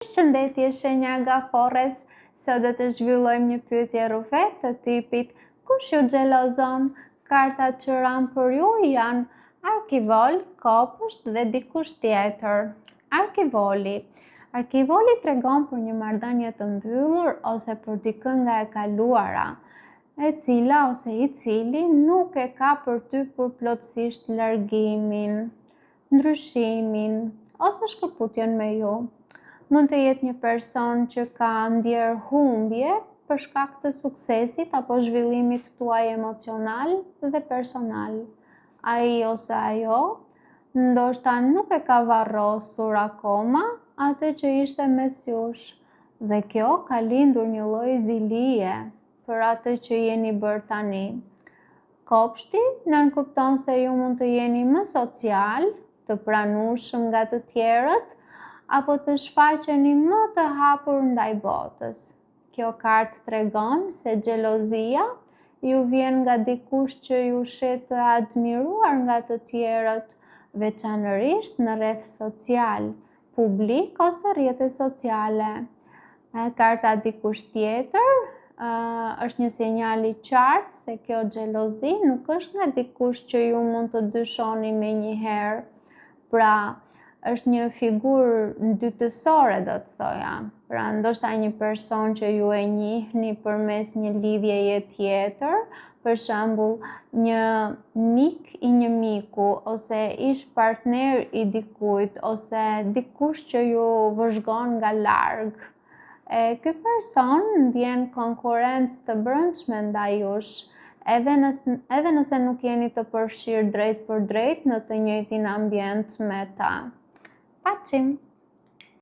Përshëndetje shenja Gafores, sot do të zhvillojmë një pyetje rrufe të tipit kush ju xhelozon? Kartat që ranë për ju janë arkivol, kopësht dhe dikush tjetër. Arkivoli. Arkivoli tregon për një marrëdhënie të mbyllur ose për dikë nga e kaluara, e cila ose i cili nuk e ka për ty përplotësisht largimin, ndryshimin ose shkëputjen me ju. Mund të jetë një person që ka ndjerë humbje për shkak të suksesit apo zhvillimit tuaj emocional dhe personal. Ai ose ajo ndoshta nuk e ka varrosur akoma atë që ishte mes jush dhe kjo ka lindur një lloj zilie për atë që jeni bërë tani. Kopshti nënkupton se ju mund të jeni më social, të pranueshëm nga të tjerët, apo të shfaqeni më të hapur ndaj botës. Kjo kartë tregon se xhelozia ju vjen nga dikush që ju shet të admiruar nga të tjerët, veçanërisht në rreth social, publik ose rrjete sociale. Karta dikush tjetër është një sinjal i qartë se kjo xhelozi nuk është nga dikush që ju mund të dyshoni menjëherë. Pra, është një figurë ndytësore, do të thoja. Pra, ndoshta një person që ju e njihni përmes një lidhjeje tjetër, për shembull, një mik i një miku, ose ish partner i dikujt, ose dikush që ju vëzhgon nga larg. Ky person ndjen konkurrencë të brendshme ndaj jush, edhe nëse nuk jeni të përfshirë drejt për drejt në të njëjtin ambient me ta. Paçim!